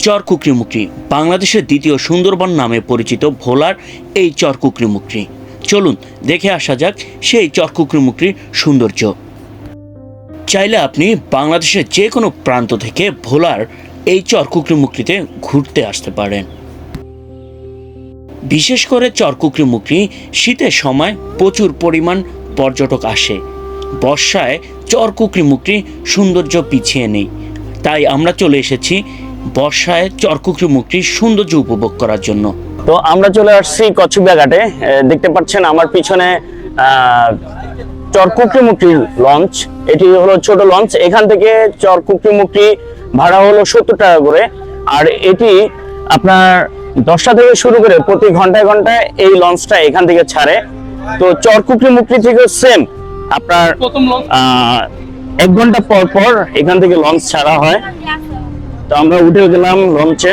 চরকুকরিমুকরি বাংলাদেশের দ্বিতীয় সুন্দরবন নামে পরিচিত ভোলার এই চরকুকরিমুকরি। চলুন দেখে আসা যাক সেই চরকুকরিমুকরির সৌন্দর্য। চাইলে আপনি বাংলাদেশের যে কোনো প্রান্ত থেকে ভোলার এই চরকুকরিমুকরিতে ঘুরতে আসতে পারেন। বিশেষ করে চরকুকরিমুকরি শীতের সময় প্রচুর পরিমাণ পর্যটক আসে। বর্ষায় চরকুকরিমুকরি সৌন্দর্য পিছিয়ে নেই, তাই আমরা চলে এসেছি বর্ষায় চরকুকরিমুকরির সৌন্দর্য উপভোগ করার জন্য। তো আমরা চলে আসছি কচ্ছপিয়া ঘাটে। দেখতে পাচ্ছেন আমার পিছনে চরকুকরিমুকরি লঞ্চ। এটি হলো ছোট লঞ্চ। এখান থেকে চরকুকরিমুকরি ভাড়া হলো 70 টাকা করে। আর এটি আপনার 10টা থেকে শুরু করে প্রতি ঘন্টায় ঘন্টায় এই লঞ্চটা এখান থেকে ছাড়ে। তো চরকুকরিমুকরি থেকে সেম আপনার 1 ঘন্টা পর পর এখান থেকে লঞ্চ ছাড়া হয়। তো আমরা উঠে গেলাম লঞ্চে।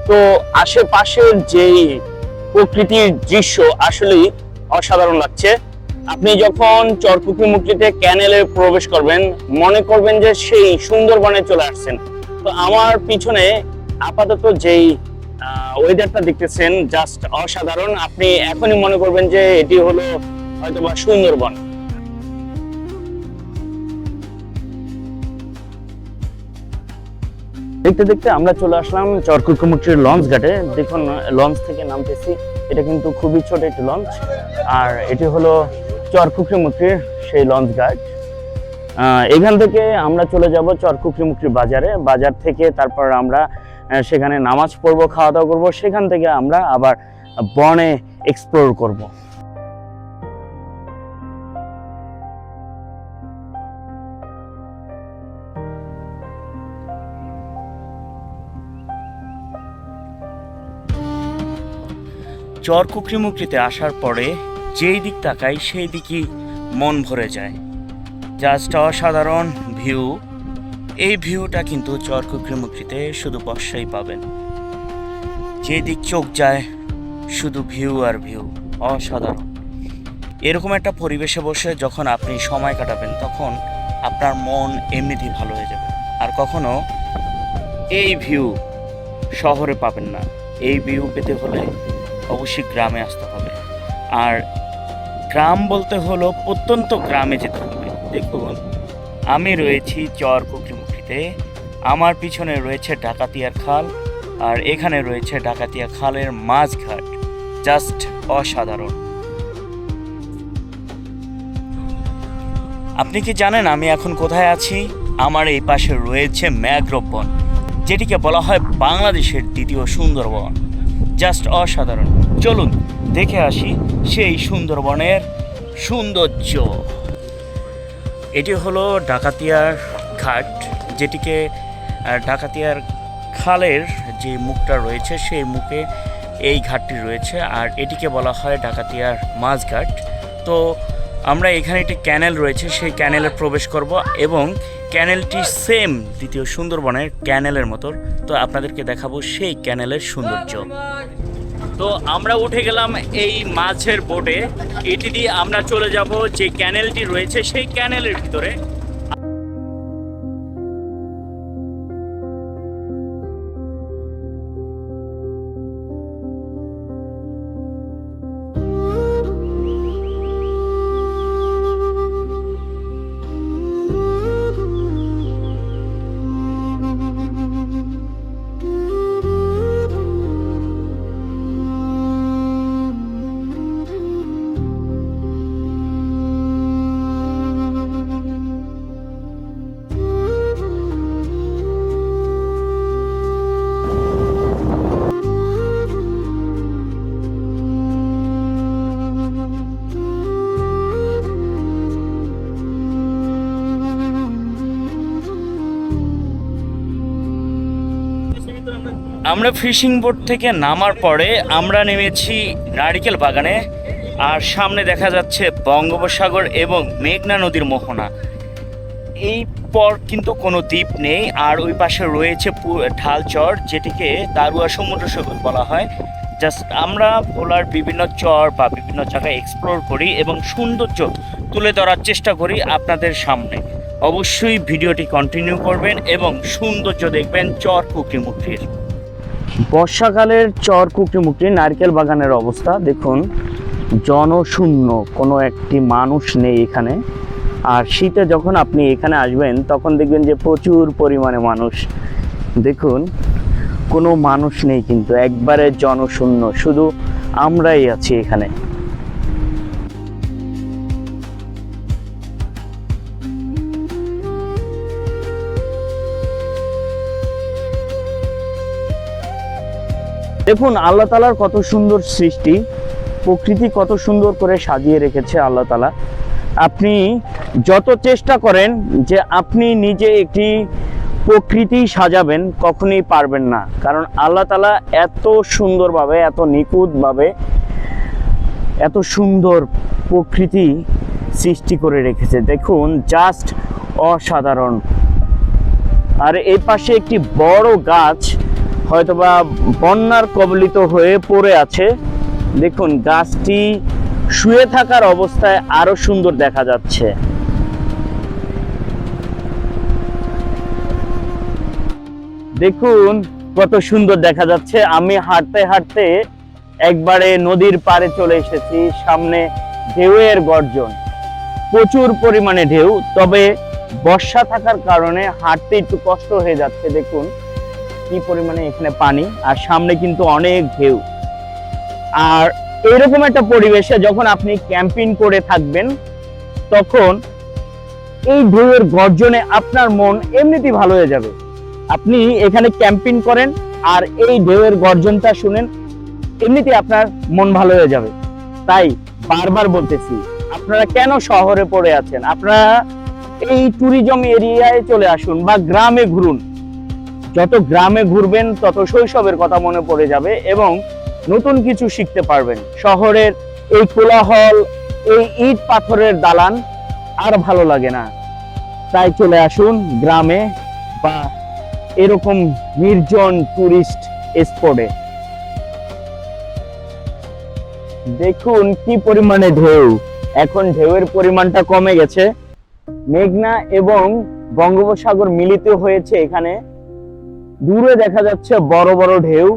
তো আশেপাশের যেই প্রকৃতির দৃশ্য আসলেই অসাধারণ লাগছে। আপনি যখন চরকুকরিমুকরিতে ক্যানেলে প্রবেশ করবেন মনে করবেন যে সেই সুন্দরবনে চলে আসছেন। তো আমার পিছনে আপাতত যেই ওয়েদারটা দেখতেছেন জাস্ট অসাধারণ। আপনি এখনই মনে করবেন যে এটি হলো হয়তোবা সুন্দরবন। দেখতে দেখতে আমরা চলে আসলাম চরকুকরিমুকরির লঞ্চ ঘাটে। দেখুন লঞ্চ থেকে নামতেছি, এটা কিন্তু খুবই ছোট একটি লঞ্চ। আর এটি হলো চরকুকরিমুকরির সেই লঞ্চ ঘাট। এখান থেকে আমরা চলে যাব চরকুকরিমুকরি বাজারে। বাজার থেকে তারপর আমরা সেখানে নামাজ পড়বো, খাওয়া দাওয়া করবো। সেখান থেকে আমরা আবার বনে এক্সপ্লোর করব। চরকুকরিমুকরিতে আসার পরে যেই দিক তাকাই সেই দিকই মন ভরে যায়। জাস্ট অসাধারণ ভিউ। এই ভিউটা কিন্তু চরকুকরিমুকরিতে শুধু বর্ষায় পাবেন। যে দিক চোখ যায় শুধু ভিউ আর ভিউ, অসাধারণ। এরকম একটা পরিবেশে বসে যখন আপনি সময় কাটাবেন তখন আপনার মন এমনিতেই ভালো হয়ে যাবে। আর কখনো এই ভিউ শহরে পাবেন না। এই ভিউ পেতে হলে অবশ্যই গ্রামে আসতে হবে। আর গ্রাম বলতে হলো প্রত্যন্ত গ্রামে যেতে হবে। দেখুন আমি রয়েছি চরকুকরিমুকরিতে, আমার পিছনে রয়েছে ডাকাতিয়ার খাল, আর এখানে রয়েছে ডাকাতিয়া খালের মাঝঘাট। জাস্ট অসাধারণ। আপনি কি জানেন আমি এখন কোথায় আছি? আমার এই পাশে রয়েছে ম্যানগ্রোভ বন, যেটিকে বলা হয় বাংলাদেশের দ্বিতীয় সুন্দরবন। জাস্ট অসাধারণ। চলুন দেখে আসি সেই সুন্দরবনের সৌন্দর্য। এটি হলো ডাকাতিয়ার ঘাট, যেটিকে ডাকাতিয়ার খালের যে মুখটা রয়েছে সেই মুখে এই ঘাটটি রয়েছে। আর এটিকে বলা হয় ডাকাতিয়ার মাঝঘাট। তো আমরা এখানে একটি ক্যানেল রয়েছে, সেই ক্যানেলে প্রবেশ করব এবং ক্যানেলটি সেম দ্বিতীয় সুন্দরবনের ক্যানেলের মতো। তো আপনাদেরকে দেখাবো সেই ক্যানেলের সৌন্দর্য। তো আমরা উঠে গেলাম এই মাছের বোটে। এটি দিয়ে আমরা চলে যাব যে ক্যানেলটি রয়েছে সেই ক্যানেলের ভিতরে। আমরা ফিশিং বোট থেকে নামার পরে আমরা নেমেছি নারিকেল বাগানে, আর সামনে দেখা যাচ্ছে বঙ্গোপসাগর এবং মেঘনা নদীর মোহনা। এই পর কিন্তু কোনো দ্বীপ নেই, আর ওই পাশে রয়েছে ঢালচর, যেটিকে দারুয়া সমুদ্র সৈকত বলা হয়। জাস্ট আমরা ভোলার বিভিন্ন চর বা বিভিন্ন জায়গায় এক্সপ্লোর করি এবং সৌন্দর্য তুলে ধরার চেষ্টা করি আপনাদের সামনে। অবশ্যই ভিডিওটি কন্টিনিউ করবেন এবং সৌন্দর্য দেখবেন চর কুকরিমুকরির। বর্ষাকালের চর কুকরিমুকরি নারকেল বাগানের অবস্থা দেখুন, জনশূন্য, কোনো একটি মানুষ নেই এখানে। আর শীতে যখন আপনি এখানে আসবেন তখন দেখবেন যে প্রচুর পরিমাণে মানুষ। দেখুন কোনো মানুষ নেই, কিন্তু একবারে জনশূন্য, শুধু আমরাই আছি এখানে। দেখুন আল্লাহ তাআলার কত সুন্দর সৃষ্টি, প্রকৃতি কত সুন্দর করে সাজিয়ে রেখেছে আল্লাহ তাআলা। আপনি যত চেষ্টা করেন যে আপনি নিজে একটি প্রকৃতি সাজাবেন, কখনোই পারবেন না, কারণ আল্লাহ তাআলা এত সুন্দরভাবে, এত নিখুঁতভাবে, এত সুন্দর প্রকৃতি সৃষ্টি করে রেখেছে। দেখুন জাস্ট অসাধারণ। আর এই পাশে একটি বড় গাছ হয়তোবা বন্যার কবলিত হয়ে পড়ে আছে। দেখুন গাছটি শুয়ে থাকার অবস্থায় আরো সুন্দর দেখা যাচ্ছে। দেখুন কত সুন্দর দেখা যাচ্ছে। আমি হাঁটতে হাঁটতে একবারে নদীর পাড়ে চলে এসেছি। সামনে ঢেউয়ের গর্জন, প্রচুর পরিমাণে ঢেউ, তবে বর্ষা থাকার কারণে হাঁটতে একটু কষ্ট হয়ে যাচ্ছে। দেখুন কি পরিমাণে এখানে পানি, আর সামনে কিন্তু অনেক ঢেউ। আর এরকম একটা পরিবেশে যখন আপনি ক্যাম্পিং করে থাকবেন, তখন এই ঢেউয়ের গর্জনে আপনার মন এমনিতেই ভালো হয়ে যাবে। আপনি এখানে ক্যাম্পিং করেন আর এই ঢেউয়ের গর্জনটা শুনেন, এমনিতেই আপনার মন ভালো হয়ে যাবে। তাই বারবার বলতেছি, আপনারা কেন শহরে পড়ে আছেন? আপনারা এই ট্যুরিজম এরিয়ায় চলে আসুন বা গ্রামে ঘুরুন। যত গ্রামে ঘুরবেন তত শৈশবের কথা মনে পড়ে যাবে এবং নতুন কিছু শিখতে পারবেন। শহরের এই কোলাহল, এই ইট পাথরের দালান আর ভালো লাগে না। তাই চলে আসুন গ্রামে বা এরকম নির্জন টুরিস্ট স্পটে। দেখুন কি পরিমাণে ঢেউ। এখন ঢেউয়ের পরিমাণটা কমে গেছে। মেঘনা এবং বঙ্গোপসাগর মিলিত হয়েছে এখানে। দূরে দেখা যাচ্ছে বড় বড় ঢেউ।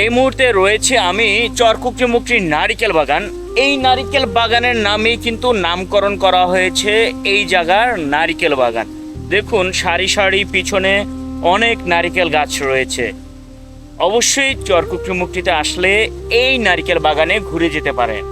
এই মুহূর্তে রয়েছে আমি চর কুকরিমুকরির নারিকেল বাগান। এই নারিকেল বাগানের নামেই কিন্তু নামকরণ করা হয়েছে এই জায়গার নারিকেল বাগান। দেখুন সারি সারি পিছনে অনেক নারিকেল গাছ রয়েছে। অবশ্যই চর কুকরিমুকরিতে আসলে এই নারিকেল বাগানে ঘুরে যেতে পারেন।